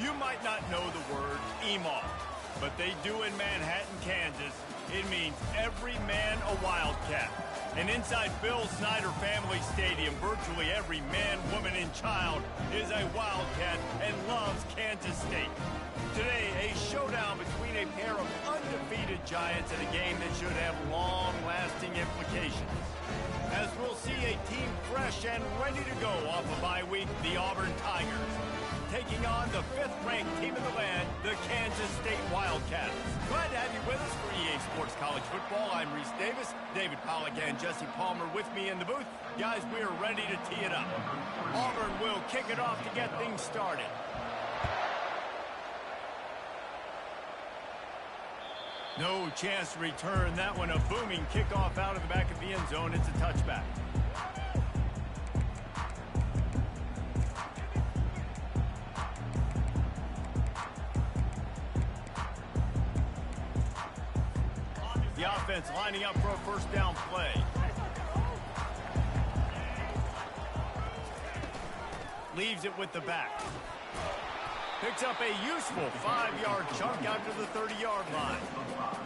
You might not know the word EMAW, but they do in Manhattan, Kansas. It means every man a Wildcat. And inside Bill Snyder Family Stadium, virtually every man, woman, and child is a Wildcat and loves Kansas State. Today, a showdown between a pair of undefeated giants in a game that should have long-lasting implications. As we'll see a team fresh and ready to go off a bye week, the Auburn Tigers, taking on the 5th-ranked team in the land, the Kansas State Wildcats. Glad to have you with us for EA Sports College Football. I'm Reese Davis, David Pollack and Jesse Palmer with me in the booth. Guys, we are ready to tee it up. Auburn will kick it off to get things started. No chance to return that one. A booming kickoff out of the back of the end zone. It's a touchback. The offense lining up for a first down play. Leaves it with the back. Picks up a useful 5-yard chunk out to the 30-yard line.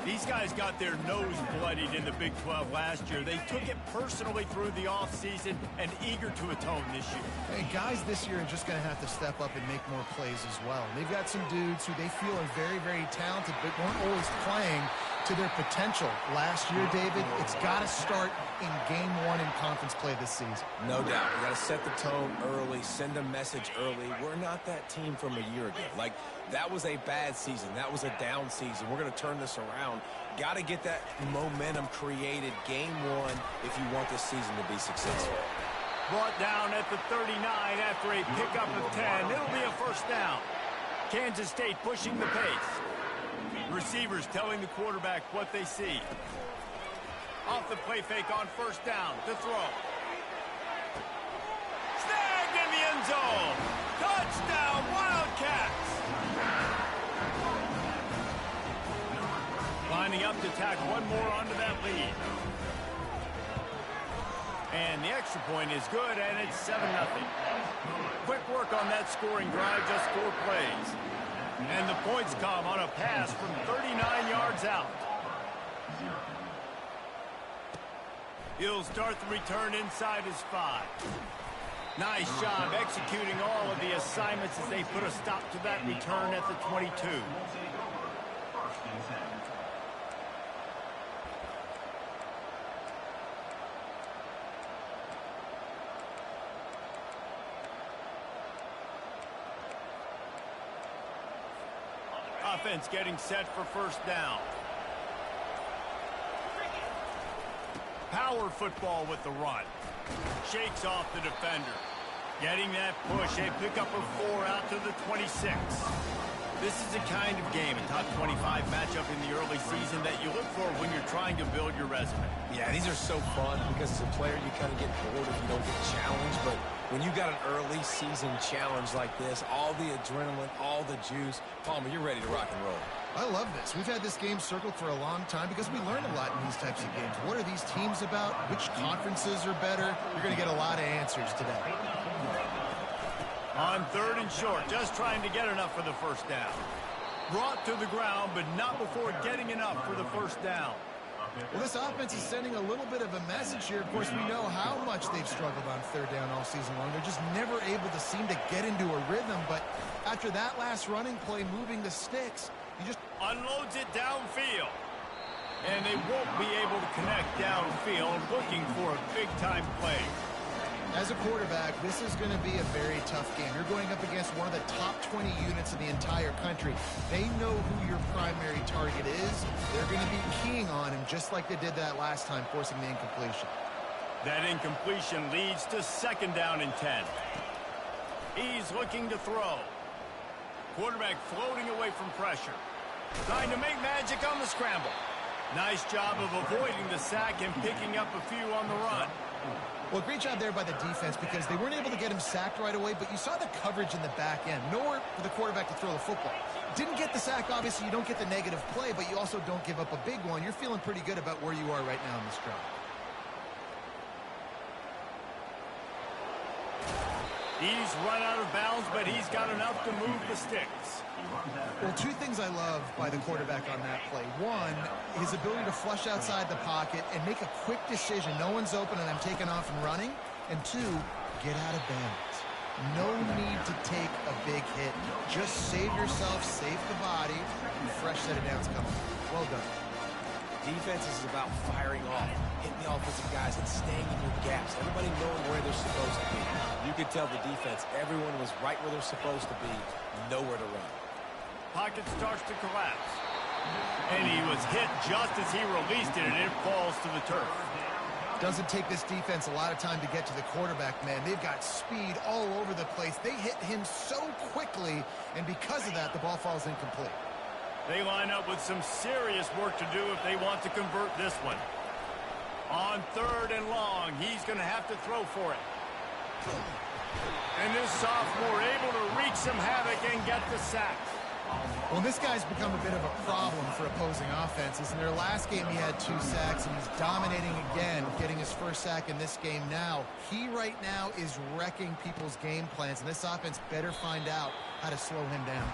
These guys got their nose bloodied in the Big 12 last year. They took it personally through the offseason and eager to atone this year. Hey, guys this year are just going to have to step up and make more plays as well. They've got some dudes who they feel are very, very talented, but weren't always playing to their potential. Last year, David, it's got to start in game 1 in conference play this season. No doubt. You got to set the tone early, send a message early. We're not that team from a year ago. Like, that was a bad season. That was a down season. We're going to turn this around. Got to get that momentum created game 1 if you want this season to be successful. Brought down at the 39 after a pickup of 10. It'll be a first down. Kansas State pushing the pace. Receivers telling the quarterback what they see. Off the play fake on first down to throw. Snagged in the end zone. Touchdown, Wildcats. Lining up to tack one more onto that lead. And the extra point is good, and it's 7-0. Quick work on that scoring drive, just 4 plays. And the points come on a pass from 39 yards out. He'll start the return inside his 5. Nice job executing all of the assignments as they put a stop to that return at the 22. Offense getting set for first down. Power football with the run. Shakes off the defender. Getting that push, a pickup of 4 out to the 26. This is the kind of game, a top 25 matchup in the early season that you look for when you're trying to build your resume. Yeah, these are so fun because as a player you kind of get bored if you don't get challenged, but when you got an early season challenge like this, all the adrenaline, all the juice, Palmer, you're ready to rock and roll. I love this. We've had this game circled for a long time because we learn a lot in these types of games. What are these teams about? Which conferences are better? You're going to get a lot of answers today. On 3rd and short, just trying to get enough for the first down. Brought to the ground, but not before getting enough for the first down. Well, this offense is sending a little bit of a message here. Of course, we know how much they've struggled on 3rd down all season long. They're just never able to seem to get into a rhythm. But after that last running play, moving the sticks, you just unloads it downfield. And they won't be able to connect downfield, looking for a big-time play. As a quarterback, this is going to be a very tough game. You're going up against one of the top 20 units in the entire country. They know who your primary target is. They're going to be keying on him just like they did that last time, forcing the incompletion. That incompletion leads to 2nd down and 10. He's looking to throw. Quarterback floating away from pressure. Trying to make magic on the scramble. Nice job of avoiding the sack and picking up a few on the run. Well, great job there by the defense because they weren't able to get him sacked right away, but you saw the coverage in the back end. Nowhere for the quarterback to throw the football. Didn't get the sack, obviously. You don't get the negative play, but you also don't give up a big one. You're feeling pretty good about where you are right now in this drive. He's run out of bounds, but he's got enough to move the sticks. Well, two things I love by the quarterback on that play. One, his ability to flush outside the pocket and make a quick decision. No one's open and I'm taking off and running. And two, get out of bounds. No need to take a big hit. Just save yourself, save the body, and fresh set of downs coming. Well done. Defense is about firing off, hitting the offensive guys, and staying in your gaps. Everybody knowing where they're supposed to be. You could tell the defense, everyone was right where they're supposed to be, nowhere to run. Pocket starts to collapse. And he was hit just as he released it, and it falls to the turf. Doesn't take this defense a lot of time to get to the quarterback, man. They've got speed all over the place. They hit him so quickly, and because of that, the ball falls incomplete. They line up with some serious work to do if they want to convert this one. On 3rd and long, he's going to have to throw for it. And this sophomore able to wreak some havoc and get the sack. Well, this guy's become a bit of a problem for opposing offenses. In their last game, he had 2 sacks, and he's dominating again, getting his first sack in this game now. He right now is wrecking people's game plans, and this offense better find out how to slow him down.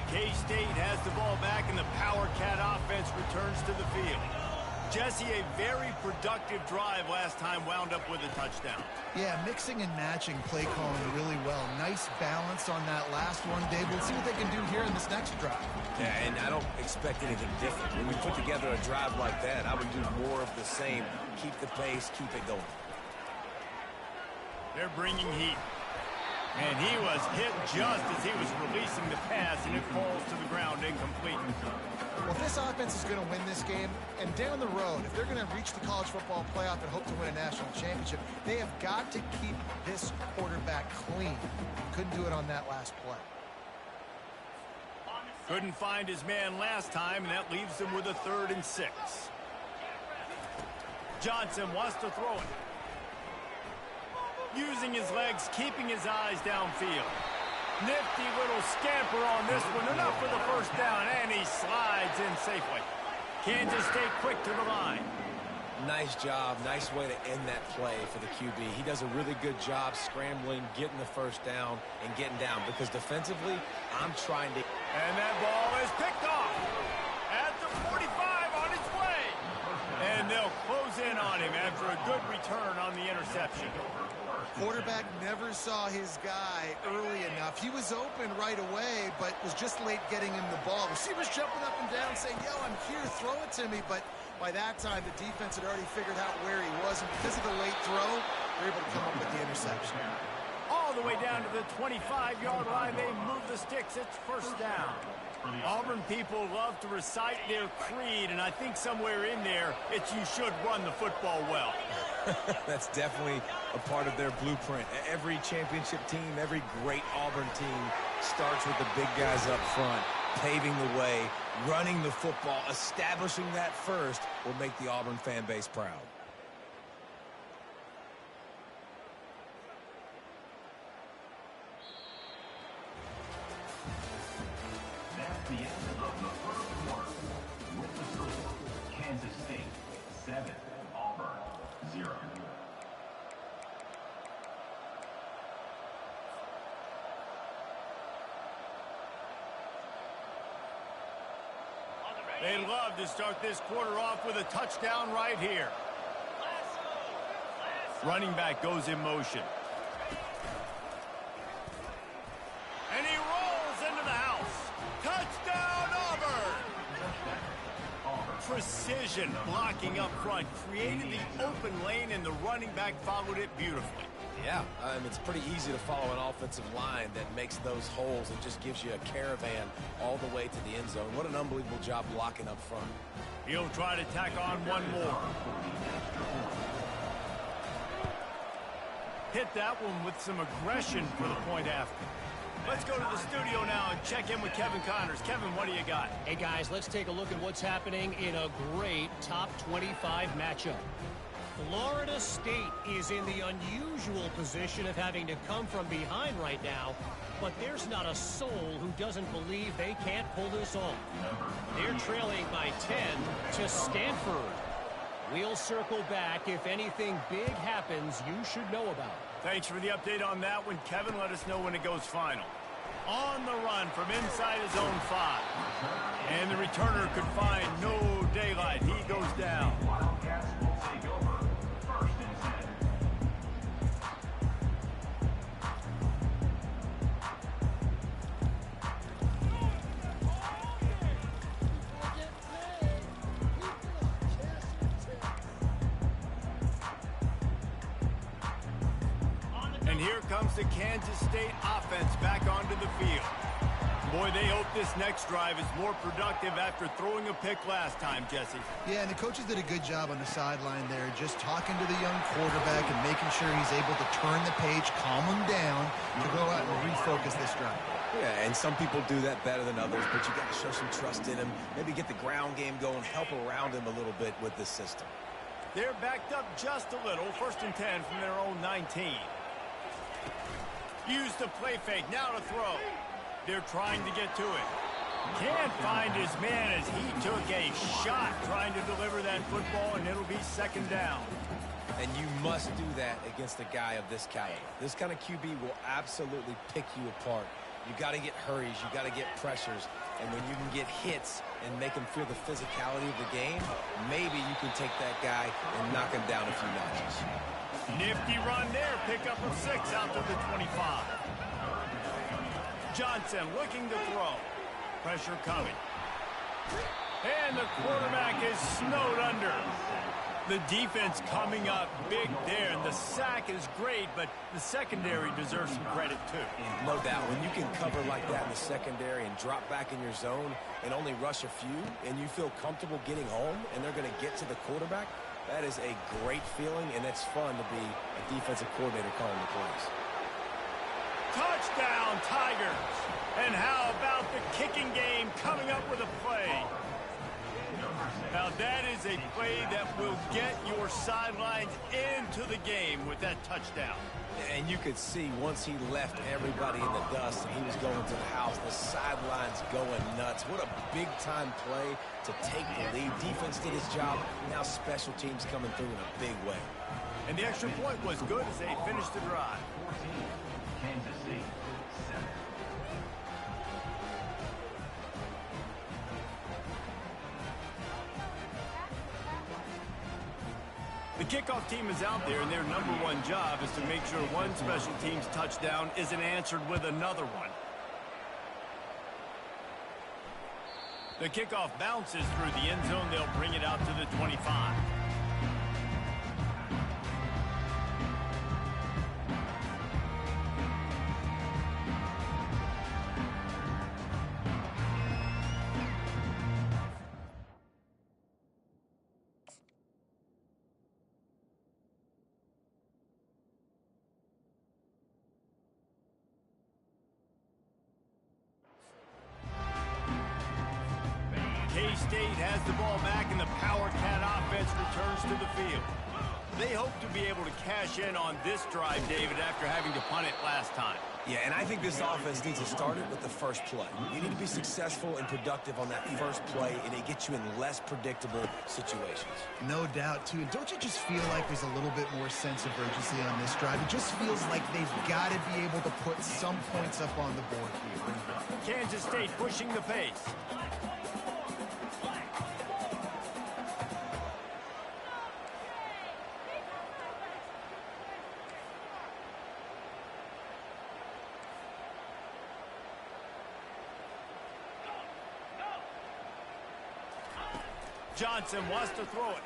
K-State has the ball back, and the Power Cat offense returns to the field. Jesse, a very productive drive last time, wound up with a touchdown. Yeah, mixing and matching play calling really well. Nice balance on that last one, Dave. We'll see what they can do here in this next drive. Yeah, and I don't expect anything different. When we put together a drive like that, I would do more of the same. Keep the pace, keep it going. They're bringing heat. And he was hit just as he was releasing the pass, and it falls to the ground incomplete. Well, if this offense is going to win this game, and down the road, if they're going to reach the college football playoff and hope to win a national championship, they have got to keep this quarterback clean. Couldn't do it on that last play. Couldn't find his man last time, and that leaves him with a 3rd and 6. Johnson wants to throw it. Using his legs, keeping his eyes downfield. Nifty little scamper on this one. Enough for the first down, and he slides in safely. Kansas State quick to the line. Nice job. Nice way to end that play for the QB. He does a really good job scrambling, getting the first down, and getting down. Because defensively, I'm trying to... And that ball is picked off at the 45 on its way. And they'll close in on him after a good return on the interception. Quarterback never saw his guy early enough. He was open right away, but was just late getting him the ball. Receivers jumping up and down saying, yo, I'm here, throw it to me. But by that time, the defense had already figured out where he was. And because of the late throw, they're able to come up with the interception. All the way down to the 25-yard line, they move the sticks. It's first down. Auburn people love to recite their creed, and I think somewhere in there, it's you should run the football well. That's definitely a part of their blueprint. Every championship team, every great Auburn team starts with the big guys up front, paving the way, running the football, establishing that first will make the Auburn fan base proud. That's the end of the first quarter. With the score, Kansas State 7, Auburn 0. They'd love to start this quarter off with a touchdown right here. Running back goes in motion. And he rolls into the house. Touchdown, Auburn! Precision blocking up front created the open lane, and the running back followed it beautifully. Yeah, it's pretty easy to follow an offensive line that makes those holes and just gives you a caravan all the way to the end zone. What an unbelievable job blocking up front. He'll try to tack on one more. Hit that one with some aggression for the point after. Let's go to the studio now and check in with Kevin Connors. Kevin, what do you got? Hey, guys, let's take a look at what's happening in a great top 25 matchup. Florida State is in the unusual position of having to come from behind right now but there's not a soul who doesn't believe they can't pull this off. They're trailing by 10 to Stanford. We'll circle back if anything big happens you should know about. Thanks for the update on that one, Kevin. Let us know when it goes final. On the run from inside his own 5. And the returner could find no daylight. He goes down. Wildcats will take over. First and 10. And here comes the Kansas State offense back onto the field. Boy, they hope this next drive is more productive after throwing a pick last time, Jesse. Yeah, and the coaches did a good job on the sideline there, just talking to the young quarterback and making sure he's able to turn the page, calm him down, to go out and refocus this drive. Yeah, and some people do that better than others, but you got to show some trust in him, maybe get the ground game going, help around him a little bit with this system. They're backed up just a little. First and 10 from their own 19. Use the play fake, now to throw. They're trying to get to it. Can't find his man as he took a shot trying to deliver that football, and it'll be second down. And you must do that against a guy of this caliber. This kind of QB will absolutely pick you apart. You got to get hurries, you got to get pressures, and when you can get hits and make him feel the physicality of the game, maybe you can take that guy and knock him down a few notches. Nifty run there, pickup of 6 out to the 25. Johnson looking to throw. Pressure coming. And the quarterback is snowed under. The defense coming up big there, and the sack is great, but the secondary deserves some credit too. No doubt. When you can cover like that in the secondary and drop back in your zone and only rush a few, and you feel comfortable getting home, and they're going to get to the quarterback, that is a great feeling, and it's fun to be a defensive coordinator calling the plays. Touchdown, Tigers! And how about the kicking game coming up with a play? Now that is a play that will get your sidelines into the game with that touchdown. And you could see once he left everybody in the dust and he was going to the house, the sidelines going nuts. What a big-time play to take the lead. Defense did his job. Now special teams coming through in a big way. And the extra point was good as they finished the drive. 14. Kansas State 7. The kickoff team is out there, and their number one job is to make sure one special team's touchdown isn't answered with another one. The kickoff bounces through the end zone. They'll bring it out to the 25. K-State has the ball back, and the Power Cat offense returns to the field. They hope to be able to cash in on this drive, David, after having to punt it last time. Yeah, and I think this offense needs to start it with the first play. You need to be successful and productive on that first play, and it gets you in less predictable situations. No doubt, too. And don't you just feel like there's a little bit more sense of urgency on this drive? It just feels like they've got to be able to put some points up on the board here. Kansas State pushing the pace. Johnson wants to throw it.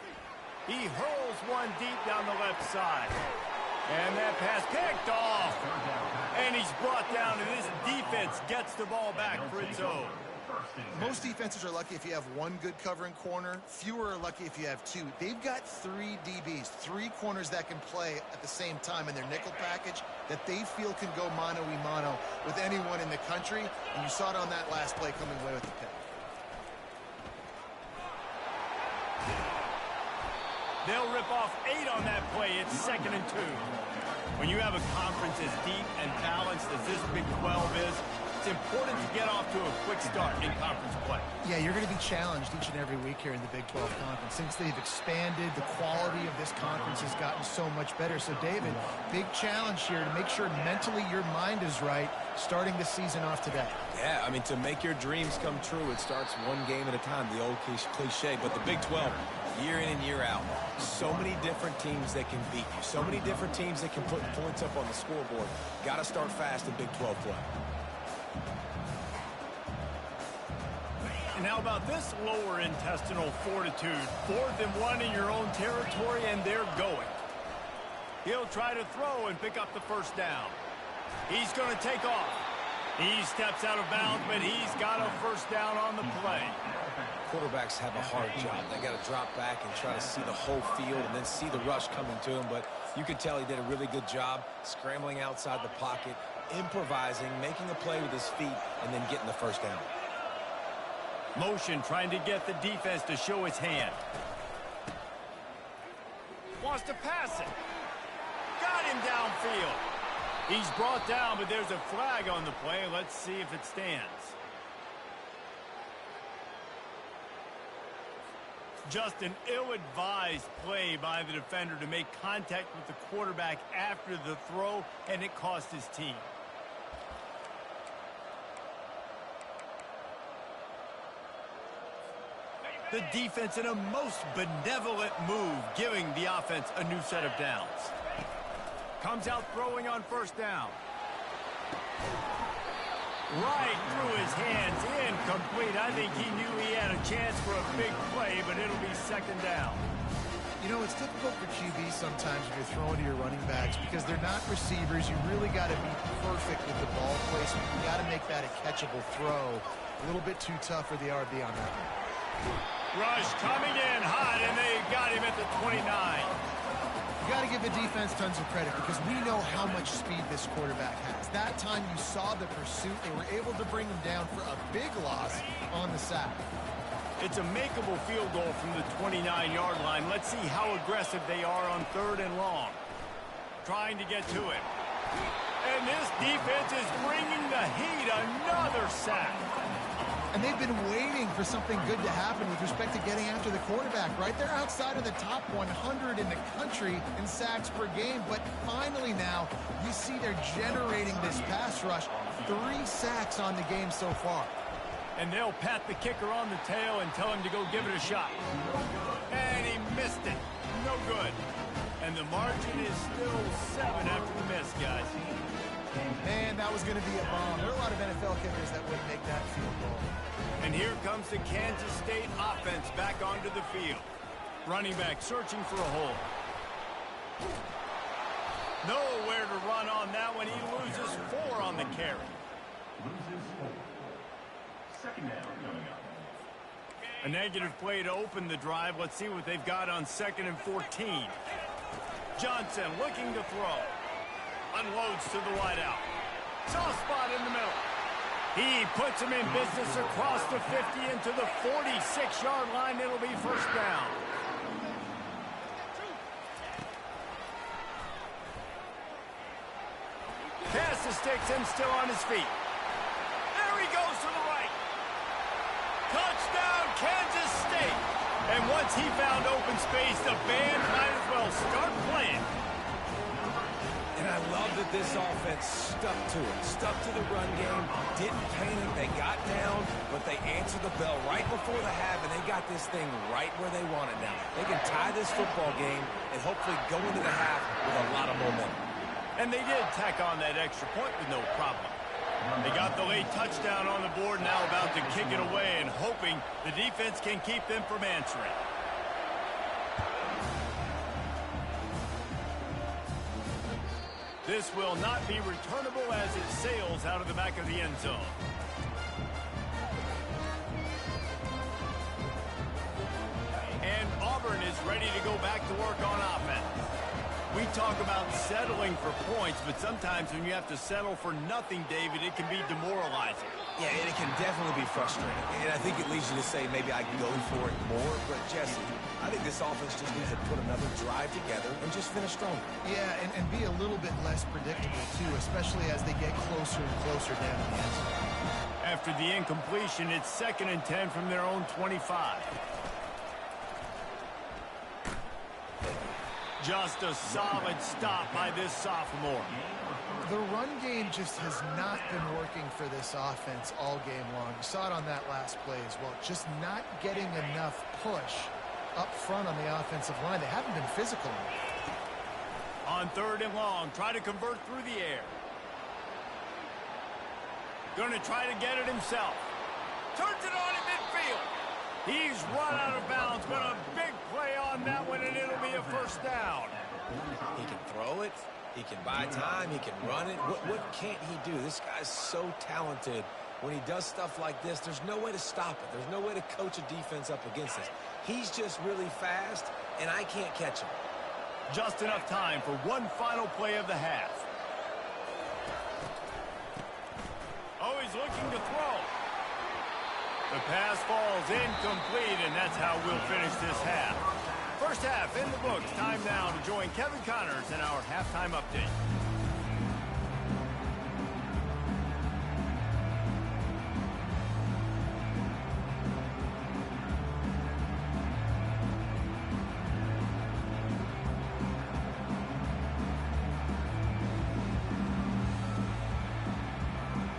He hurls one deep down the left side. And that pass picked off. And he's brought down, and this defense gets the ball back for its own. Most defenses are lucky if you have one good covering corner. Fewer are lucky if you have two. They've got 3 DBs, 3 corners that can play at the same time in their nickel package that they feel can go mano-a-mano with anyone in the country. And you saw it on that last play coming away with the pick. They'll rip off 8 on that play. It's 2nd and 2. When you have a conference as deep and balanced as this Big 12 is, it's important to get off to a quick start in conference play. Yeah, you're going to be challenged each and every week here in the Big 12 Conference. Since they've expanded, the quality of this conference has gotten so much better. So, David, big challenge here to make sure mentally your mind is right starting the season off today. Yeah, I mean, to make your dreams come true, it starts one game at a time, the old cliche. But the Big 12, year in and year out, so many different teams that can beat you, so many different teams that can put points up on the scoreboard. Got to start fast in Big 12 play. And how about this lower intestinal fortitude? 4th and 1 in your own territory, and they're going. He'll try to throw and pick up the first down. He's going to take off. He steps out of bounds, but he's got a first down on the play. Quarterbacks have a hard job. They got to drop back and try to see the whole field and then see the rush coming to him. But you could tell he did a really good job scrambling outside the pocket, improvising, making a play with his feet, and then getting the first down. Motion trying to get the defense to show his hand. Wants to pass it. Got him downfield. He's brought down, but there's a flag on the play. Let's see if it stands. Just an ill-advised play by the defender to make contact with the quarterback after the throw, and it cost his team. The defense in a most benevolent move, giving the offense a new set of downs. Comes out throwing on first down. Right through his hands, incomplete. I think he knew he had a chance for a big play, but it'll be 2nd down. You know, it's difficult for QBs sometimes when you're throwing to your running backs because they're not receivers. You really got to be perfect with the ball placement. You got to make that a catchable throw. A little bit too tough for the RB on that one. Rush coming in hot, and they got him at the 29. You got to give the defense tons of credit because we know how much speed this quarterback has. That time you saw the pursuit, they were able to bring him down for a big loss on the sack. It's a makeable field goal from the 29-yard line. Let's see how aggressive they are on 3rd and long. Trying to get to it. And this defense is bringing the heat. Another sack. And they've been waiting for something good to happen with respect to getting after the quarterback, right? They're outside of the top 100 in the country in sacks per game, but finally now you see they're generating this pass rush. 3 sacks on the game so far. And they'll pat the kicker on the tail and tell him to go give it a shot. And he missed it. No good. And the margin is still 7 after the miss, guys. Man, that was going to be a bomb. There are a lot of NFL kickers that wouldn't make that field goal. And here comes the Kansas State offense back onto the field. Running back searching for a hole. Nowhere to run on that one. He loses 4 on the carry. Loses 4. 2nd down coming up. A negative play to open the drive. Let's see what they've got on 2nd and 14. Johnson looking to throw. Unloads to the wideout. Soft spot in the middle. He puts him in business across the 50 into the 46-yard line. It'll be first down. Pass the sticks and still on his feet. There he goes to the right. Touchdown, Kansas State. And once he found open space, the band might as well start playing. And I love that this offense stuck to it, stuck to the run game, didn't panic, they got down, but they answered the bell right before the half, and they got this thing right where they want it now. They can tie this football game and hopefully go into the half with a lot of momentum. And they did tack on that extra point with no problem. They got the late touchdown on the board, now about to kick it away and hoping the defense can keep them from answering. This will not be returnable as it sails out of the back of the end zone. And Auburn is ready to go back to work on offense. We talk about settling for points, but sometimes when you have to settle for nothing, David, it can be demoralizing. Yeah, and it can definitely be frustrating. And I think it leads you to say maybe I can go for it more. But, Jesse, I think this offense just needs to put another drive together and just finish stronger. Yeah, and be a little bit less predictable, too, especially as they get closer and closer down the end zone. After the incompletion, it's 2nd and 10 from their own 25. Just a solid stop by this sophomore. The run game just has not been working for this offense all game long. You saw it on that last play as well. Just not getting enough push up front on the offensive line. They haven't been physical enough. On 3rd and long, try to convert through the air. Going to try to get it himself. Turns it on in midfield. He's run out of bounds, but a big play on that one, and it'll be a 1st down. He can throw it. He can buy time. He can run it. What can't he do? This guy's so talented. When he does stuff like this, there's no way to stop it. There's no way to coach a defense up against this. He's just really fast, and I can't catch him. Just enough time for one final play of the half. Oh, he's looking to throw. The pass falls incomplete, and that's how we'll finish this half. 1st half in the books. Time now to join Kevin Connors in our halftime update.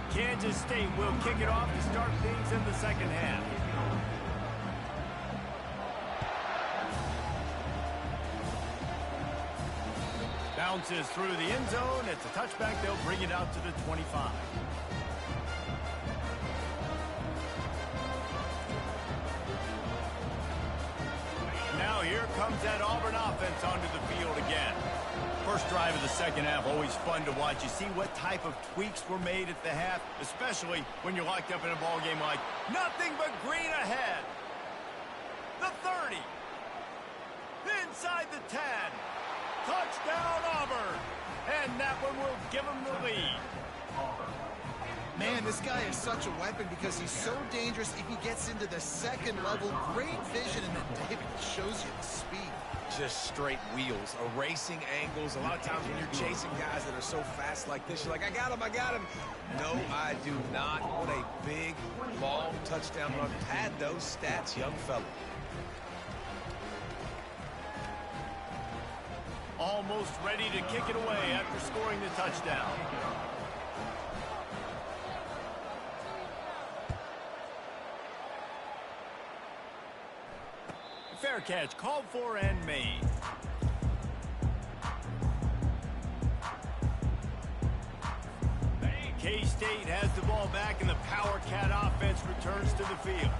Kansas State will kick it off to start things in the 2nd half. Bounces through the end zone. It's a touchback. They'll bring it out to the 25. Now here comes that Auburn offense onto the field again. 1st drive of the 2nd half, always fun to watch. You see what type of tweaks were made at the half, especially when you're locked up in a ball game like nothing but green ahead. The 30. Inside the 10. Touchdown, Auburn. And that one will give them the lead. Man, this guy is such a weapon because he's so dangerous if he gets into the 2nd level. Great vision, and then David shows you the speed. Just straight wheels, erasing angles. A lot of times when you're chasing guys that are so fast like this, you're like, I got him, I got him. No, I do not. What a big, long touchdown run. Pad those stats, young fella. Almost ready to kick it away after scoring the touchdown. Fair catch, called for and made. K-State has the ball back, and the Power Cat offense returns to the field.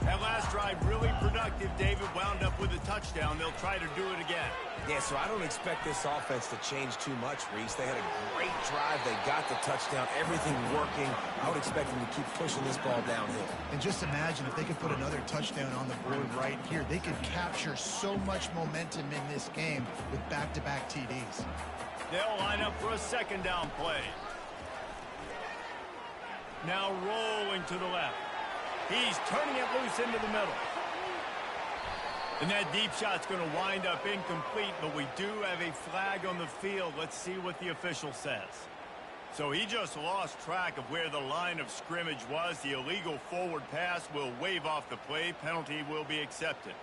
That last drive really productive. David wound up with a touchdown. They'll try to do it again. Yeah, so I don't expect this offense to change too much, Reese. They had a great drive. They got the touchdown. Everything working. I would expect them to keep pushing this ball downhill. And just imagine if they could put another touchdown on the board right here. They could capture so much momentum in this game with back-to-back TDs. They'll line up for a 2nd down play. Now rolling to the left. He's turning it loose into the middle. And that deep shot's going to wind up incomplete, but we do have a flag on the field. Let's see what the official says. So he just lost track of where the line of scrimmage was. The illegal forward pass will wave off the play. Penalty will be accepted.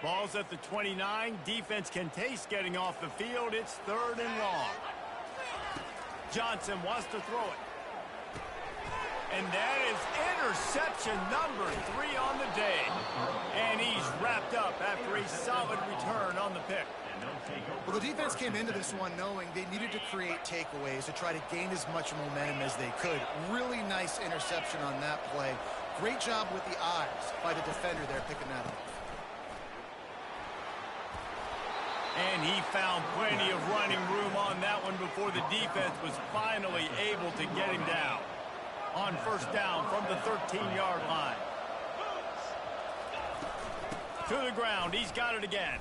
Ball's at the 29. Defense can taste getting off the field. It's 3rd and long. Johnson wants to throw it. And that is interception number 3 on the day. And he's wrapped up after a solid return on the pick. Well, the defense came into this one knowing they needed to create takeaways to try to gain as much momentum as they could. Really nice interception on that play. Great job with the eyes by the defender there picking that up. And he found plenty of running room on that one before the defense was finally able to get him down. on first down from the 13-yard line. To the ground. He's got it again.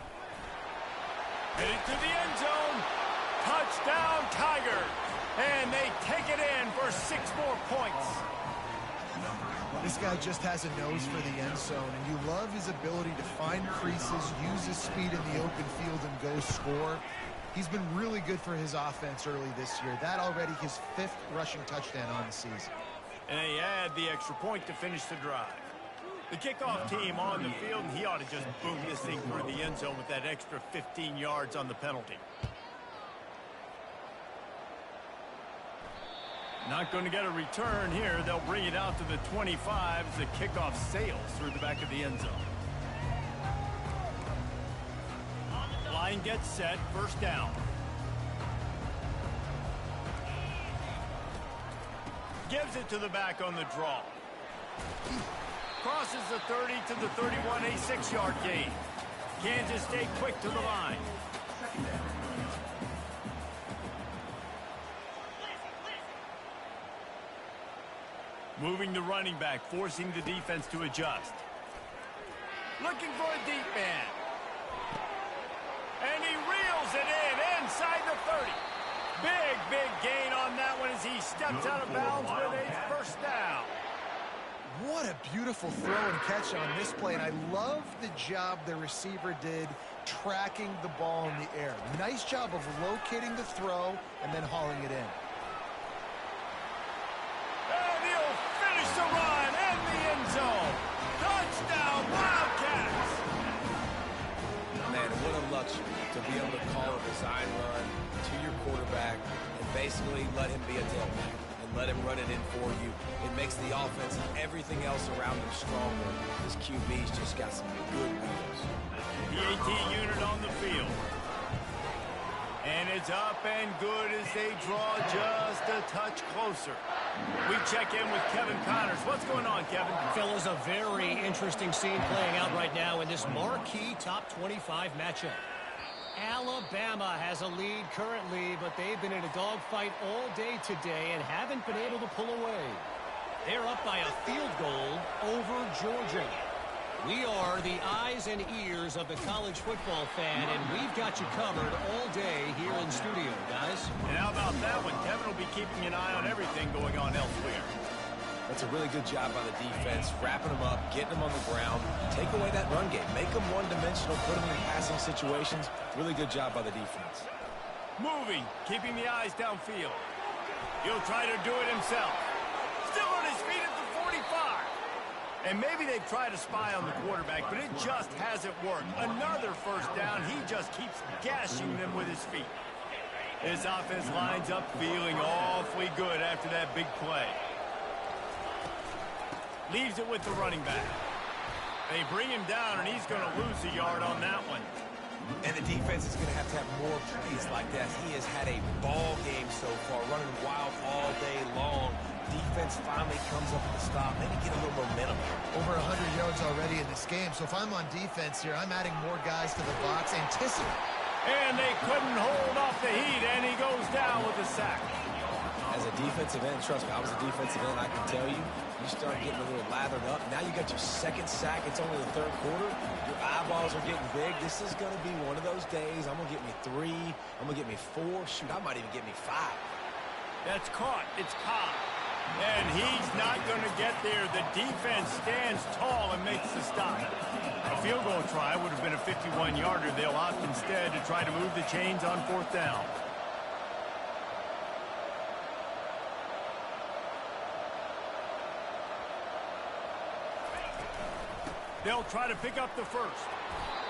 Headed to the end zone. Touchdown, Tigers. And they take it in for 6 more points. This guy just has a nose for the end zone, and you love his ability to find creases, use his speed in the open field, and go score. He's been really good for his offense early this year. That already his 5th rushing touchdown on the season. And they add the extra point to finish the drive. The kickoff team on the field, and he ought to just boom this thing through the end zone with that extra 15 yards on the penalty. Not going to get a return here. They'll bring it out to the 25 as the kickoff sails through the back of the end zone. Line gets set, first down. Gives it to the back on the draw. Crosses the 30 to the 31, a 6-yard gain. Kansas State quick to the line. Moving the running back, forcing the defense to adjust. Looking for a deep man. And he reels it in inside the 30. Big gain on that one as he steps out of bounds with a first down. What a beautiful throw and catch on this play, and I love the job the receiver did tracking the ball in the air. Nice job of locating the throw and then hauling it in. And he'll finish the run in the end zone. Touchdown, Wildcats! Man, what a luxury to be able to call a design run to your quarterback and basically let him be a tailback and let him run it in for you. It makes the offense and everything else around him stronger. This QB's just got some good wheels. The AT unit on the field. And it's up and good as they draw just a touch closer. We check in with Kevin Connors. What's going on, Kevin? Fellas, a very interesting scene playing out right now in this marquee top 25 matchup. Alabama has a lead currently, but they've been in a dogfight all day today and haven't been able to pull away. They're up by a field goal over Georgia. We are the eyes and ears of the college football fan, and we've got you covered all day here in studio, guys. And how about that one? Kevin will be keeping an eye on everything going on elsewhere. That's a really good job by the defense, wrapping them up, getting them on the ground, take away that run game, make them one-dimensional, put them in passing situations. Really good job by the defense. Moving, keeping the eyes downfield. He'll try to do it himself. Still on his feet at the 45. And maybe they've tried to spy on the quarterback, but it just hasn't worked. Another first down. He just keeps gashing them with his feet. His offense lines up feeling awfully good after that big play. Leaves it with the running back. They bring him down, and he's going to lose a yard on that one. And the defense is going to have more plays like that. He has had a ball game so far, running wild all day long. Defense finally comes up with a stop. Maybe get a little momentum. Over 100 yards already in this game, so if I'm on defense here, I'm adding more guys to the box. Anticipate. And they couldn't hold off the heat, and he goes down with a sack. As a defensive end, trust me, I was a defensive end, I can tell you, you start getting a little lathered up. Now you got your second sack. It's only the third quarter. Your eyeballs are getting big. This is going to be one of those days. I'm going to get me 3. I'm going to get me 4. Shoot, I might even get me 5. That's caught. It's caught. And he's not going to get there. The defense stands tall and makes the stop. A field goal try would have been a 51-yarder. They'll opt instead to try to move the chains on fourth down. They'll try to pick up the first.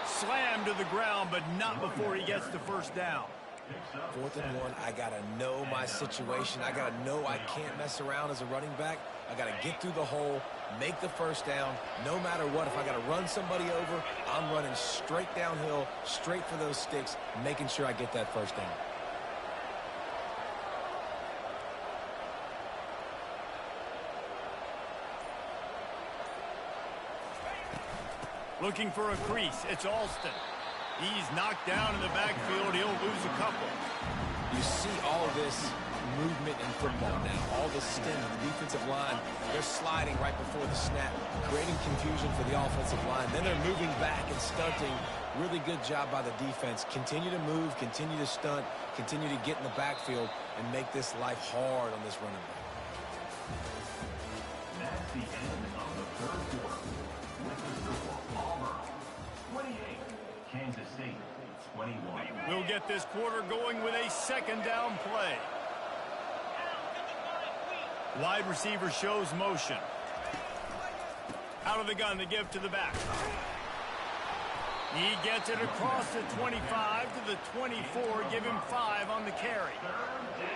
Slam to the ground, but not before he gets the first down. 4th and 1, I got to know my situation. I got to know I can't mess around as a running back. I got to get through the hole, make the first down. No matter what, if I got to run somebody over, I'm running straight downhill, straight for those sticks, making sure I get that first down. Looking for a crease. It's Alston. He's knocked down in the backfield. He'll lose a couple. You see all this movement in football now. All the stem of the defensive line. They're sliding right before the snap, creating confusion for the offensive line. Then they're moving back and stunting. Really good job by the defense. Continue to move, continue to stunt, continue to get in the backfield, and make this life hard on this running back. That's the end of the third quarter. With the score, Auburn 28, Kansas State 21. We'll get this quarter going with a second down play. Wide receiver shows motion. Out of the gun to give to the back. He gets it across the 25 to the 24. Give him 5 on the carry.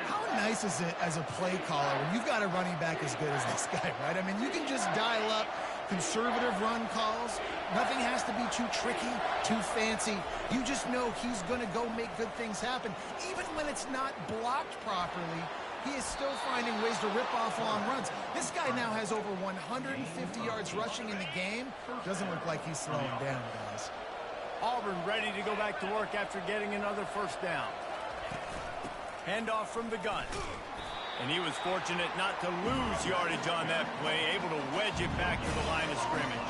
How nice is it as a play caller when you've got a running back as good as this guy, right? I mean, you can just dial up conservative run calls. Nothing has to be too tricky, too fancy. You just know he's going to go make good things happen. Even when it's not blocked properly, he is still finding ways to rip off long runs. This guy now has over 150 yards rushing in the game. Doesn't look like he's slowing down, guys. Auburn ready to go back to work after getting another first down. Handoff from the gun. And he was fortunate not to lose yardage on that play, able to wedge it back to the line of scrimmage.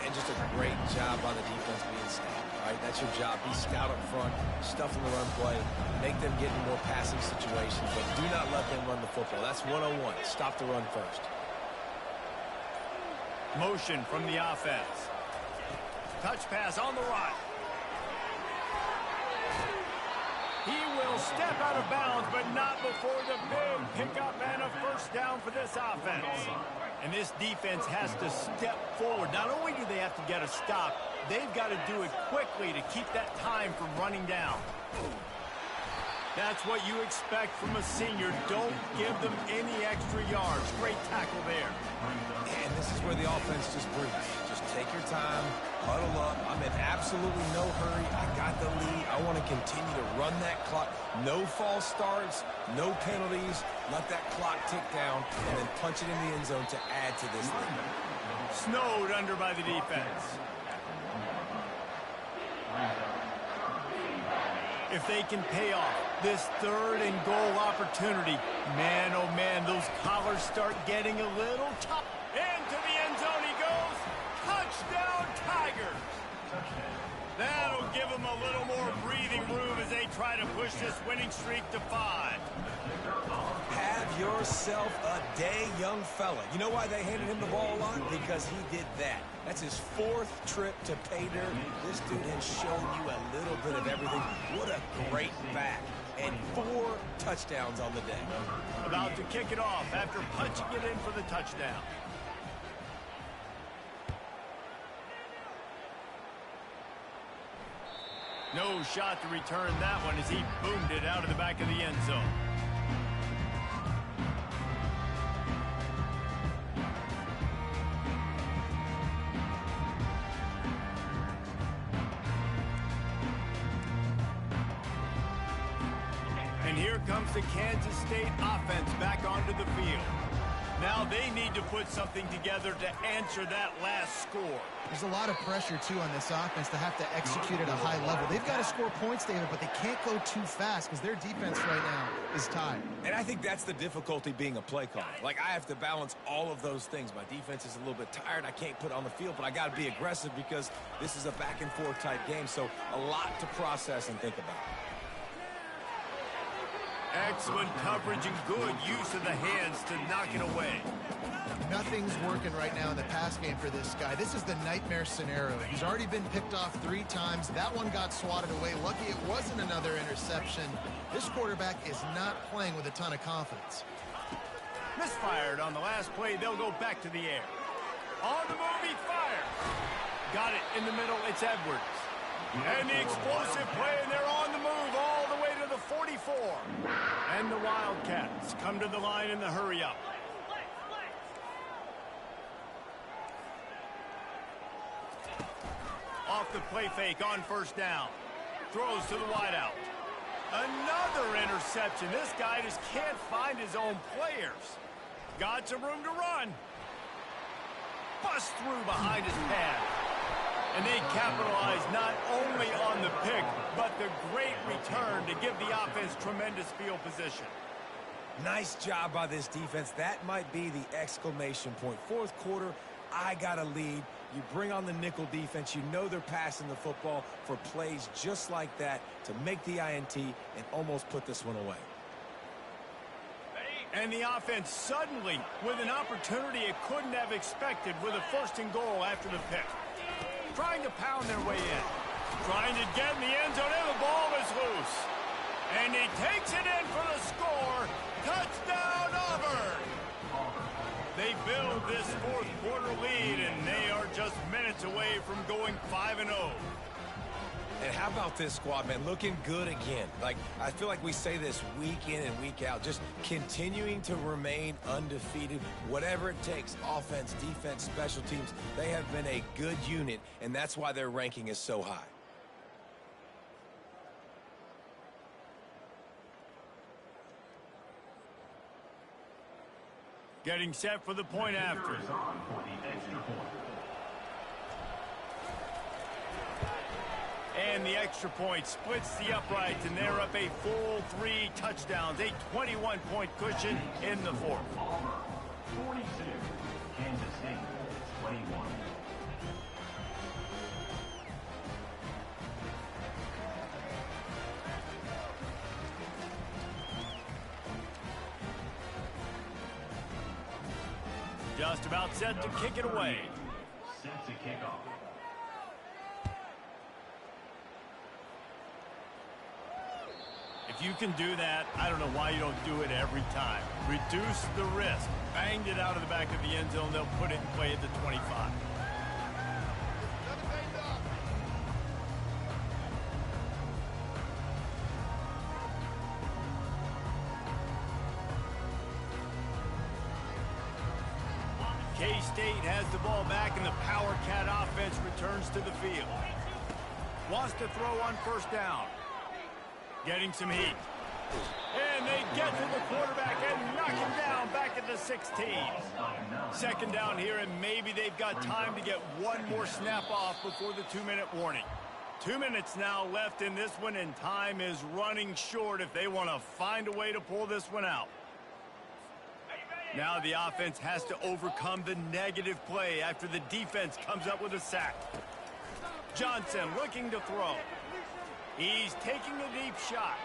And just a great job by the defense being stout. Right? That's your job. Be stout up front, stuff in the run play, make them get in more passing situations, but do not let them run the football. That's 101. Stop the run first. Motion from the offense. Touch pass on the right. He will step out of bounds, but not before the big pickup and a first down for this offense. And this defense has to step forward. Not only do they have to get a stop, they've got to do it quickly to keep that time from running down. That's what you expect from a senior. Don't give them any extra yards. Great tackle there. And this is where the offense just breathes. Just take your time, huddle up. I'm in absolutely no hurry. I got the lead. I want to continue to run that clock. No false starts, no penalties. Let that clock tick down, and then punch it in the end zone to add to this lead. Snowed under by the defense. If they can pay off this third and goal opportunity, man, oh man, those collars start getting a little tough. Into the end zone he goes. Touchdown, Tigers. That'll give them a little more breathing room as they try to push this winning streak to 5. Have yourself a day, young fella. You know why they handed him the ball a lot? Because he did that. That's his 4th trip to pay dirt. This dude has shown you a little bit of everything. What a great back. And 4 touchdowns on the day. About to kick it off after punching it in for the touchdown. No shot to return that one as he boomed it out of the back of the end zone. And here comes the Kansas State offense back onto the field. Now they need to put something together to answer that last score. There's a lot of pressure, too, on this offense to have to execute at a high level. They've got to score points, David, but they can't go too fast because their defense right now is tied. And I think that's the difficulty being a play caller. Like, I have to balance all of those things. My defense is a little bit tired. I can't put it on the field, but I got to be aggressive because this is a back-and-forth type game, so a lot to process and think about. Excellent coverage and good use of the hands to knock it away. Nothing's working right now in the pass game for this guy. This is the nightmare scenario. He's already been picked off 3 times. That one got swatted away. Lucky it wasn't another interception. This quarterback is not playing with a ton of confidence. Misfired on the last play. They'll go back to the air. On the move, he fires. Got it in the middle. It's Edwards. And the explosive play, and they're on the move all the way to the 44. And the Wildcats come to the line in the hurry-up. Off the play fake on first down. Throws to the wideout. Another interception. This guy just can't find his own players. Got some room to run. Bust through behind his pad. And they capitalize not only on the pick, but the great return to give the offense tremendous field position. Nice job by this defense. That might be the exclamation point. Fourth quarter, I got a lead. You bring on the nickel defense. You know they're passing the football for plays just like that to make the INT and almost put this one away. And the offense suddenly with an opportunity it couldn't have expected with a 1st and goal after the pick. Trying to pound their way in. Trying to get in the end zone, and the ball is loose. And he takes it in for the score. Touchdown, Auburn! They build this 4th quarter lead, and they are just minutes away from going 5-0. And how about this squad, man? Looking good again. Like, I feel like we say this week in and week out, just continuing to remain undefeated, whatever it takes, offense, defense, special teams. They have been a good unit, and that's why their ranking is so high. Getting set for the point after. And the extra point splits the uprights, and they're up a full 3 touchdowns, a 21-point cushion in the 4th. 42, Kansas State 21. Just about set to kick it away. Set to kick off. If you can do that, I don't know why you don't do it every time. Reduce the risk. Banged it out of the back of the end zone. They'll put it in play at the 25. K-State has the ball back, and the Power Cat offense returns to the field. Wants to throw on 1st down. Getting some heat. And they get to the quarterback and knock him down back at the 16. 2nd down here, and maybe they've got time to get one more snap off before the 2-minute warning. 2 minutes now left in this one, and time is running short if they want to find a way to pull this one out. Now the offense has to overcome the negative play after the defense comes up with a sack. Johnson looking to throw. He's taking a deep shot.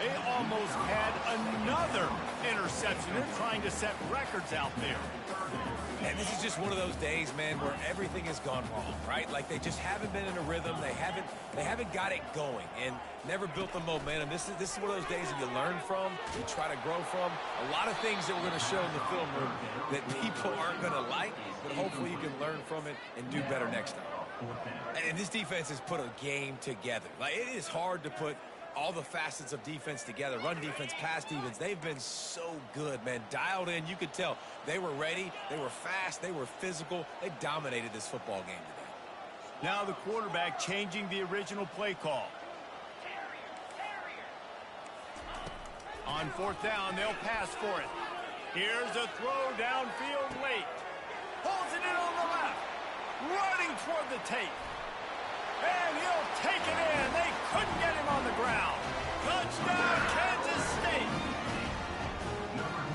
They almost had another interception. They're trying to set records out there. And this is just one of those days, man, where everything has gone wrong, right? Like they just haven't been in a rhythm. They haven't got it going and never built the momentum. This is one of those days that you learn from, you try to grow from. A lot of things that we're going to show in the film room that people aren't going to like, but hopefully you can learn from it and do better next time. And this defense has put a game together. Like, it is hard to put all the facets of defense together. Run defense, pass defense. They've been so good, man. Dialed in. You could tell they were ready. They were fast. They were physical. They dominated this football game today. Now the quarterback changing the original play call. On 4th down, they'll pass for it. Here's a throw downfield late. Pulls it in on the left. Running toward the tape. And he'll take it in. They couldn't get him on the ground. Touchdown, Kansas State.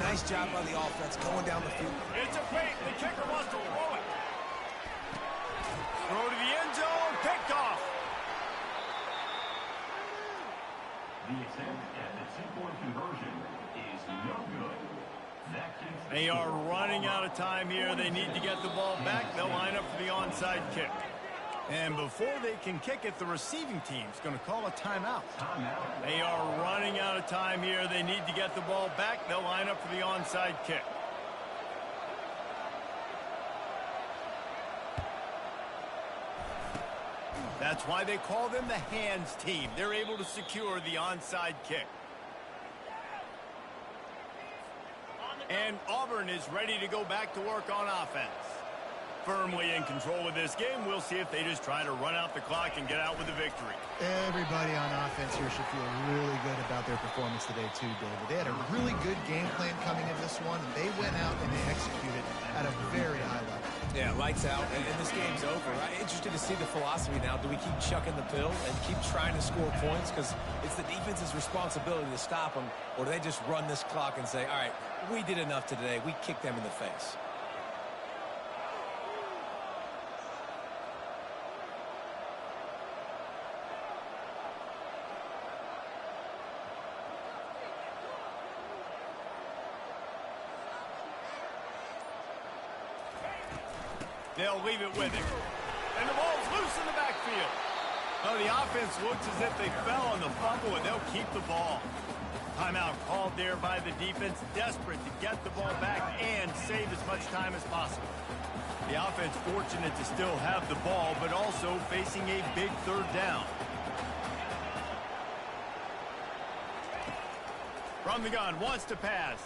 Nice job by the offense going down the field. It's a fake. The kicker wants to throw it. Throw to the end zone. Picked off. The attempt at the 2-point conversion is no good. They are running out of time here. They need to get the ball back. They'll line up for the onside kick. And before they can kick it, the receiving team's going to call a timeout. They are running out of time here. They need to get the ball back. They'll line up for the onside kick. That's why they call them the hands team. They're able to secure the onside kick. And Auburn is ready to go back to work on offense. firmly in control of this game. We'll see if they just try to run out the clock and get out with a victory. Everybody on offense here should feel really good about their performance today too, David. They had a really good game plan coming into this one, and they went out and they executed at a very high level. Yeah, lights out, and this game's over. I'm interested to see the philosophy now. Do we keep chucking the pill and keep trying to score points because it's the defense's responsibility to stop them, or do they just run this clock and say, all right, we did enough today, we kicked them in the face? They'll leave it with him. And the ball's loose in the backfield. Oh, the offense looks as if they fell on the fumble, and they'll keep the ball. Timeout called there by the defense, desperate to get the ball back and save as much time as possible. The offense fortunate to still have the ball, but also facing a big third down. From the gun, wants to pass.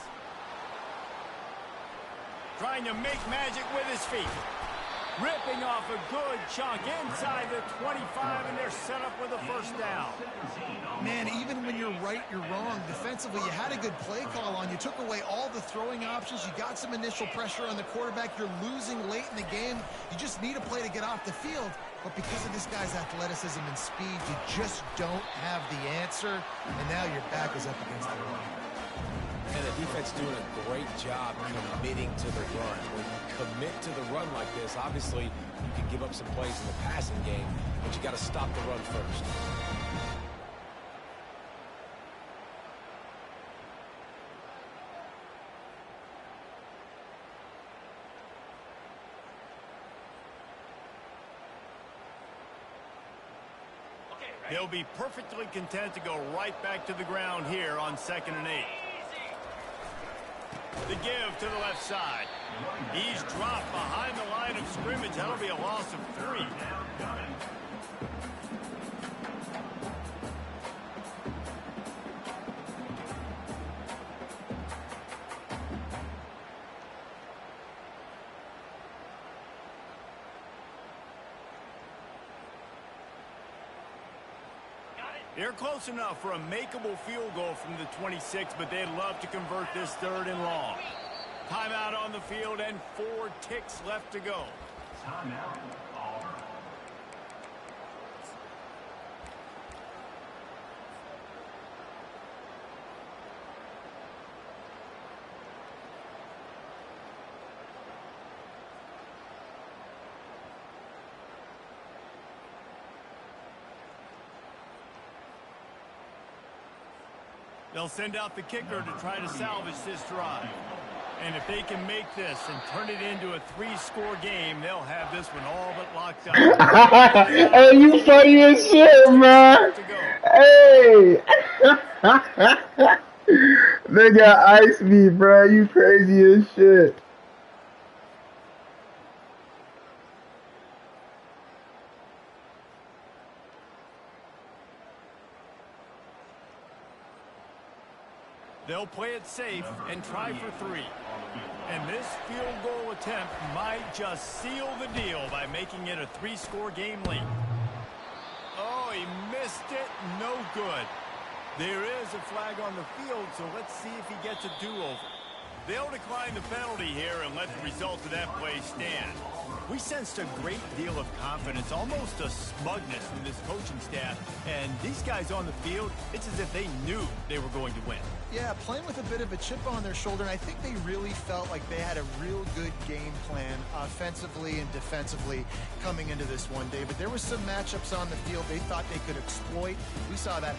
Trying to make magic with his feet. Ripping off a good chunk inside the 25, and they're set up with a first down. Man, even when you're right, you're wrong. Defensively, you had a good play call on. You took away all the throwing options. You got some initial pressure on the quarterback. You're losing late in the game. You just need a play to get off the field. But because of this guy's athleticism and speed, you just don't have the answer. And now your back is up against the wall. And the defense doing a great job committing to the run. When you commit to the run like this, obviously you can give up some plays in the passing game, but you got to stop the run first. They'll be perfectly content to go right back to the ground here on 2nd and 8. The give to the left side. He's dropped behind the line of scrimmage. That'll be a loss of 3. They're close enough for a makeable field goal from the 26, but they'd love to convert this 3rd and long. Timeout on the field and 4 ticks left to go. Timeout, Auburn. They'll send out the kicker to try to salvage this drive. And if they can make this and turn it into a 3-score game, they'll have this one all but locked up. Hey, you funny as shit, man. Hey. They got ice me, bro. You crazy as shit. They'll play it safe and try for 3. And this field goal attempt might just seal the deal by making it a 3-score game late. Oh, he missed it. No good. There is a flag on the field, so let's see if he gets a do-over. They'll decline the penalty here and let the result of that play stand. We sensed a great deal of confidence, almost a smugness from this coaching staff. And these guys on the field, it's as if they knew they were going to win. Yeah, playing with a bit of a chip on their shoulder, and I think they really felt like they had a real good game plan offensively and defensively coming into this one, David. There were some matchups on the field they thought they could exploit. We saw that happen.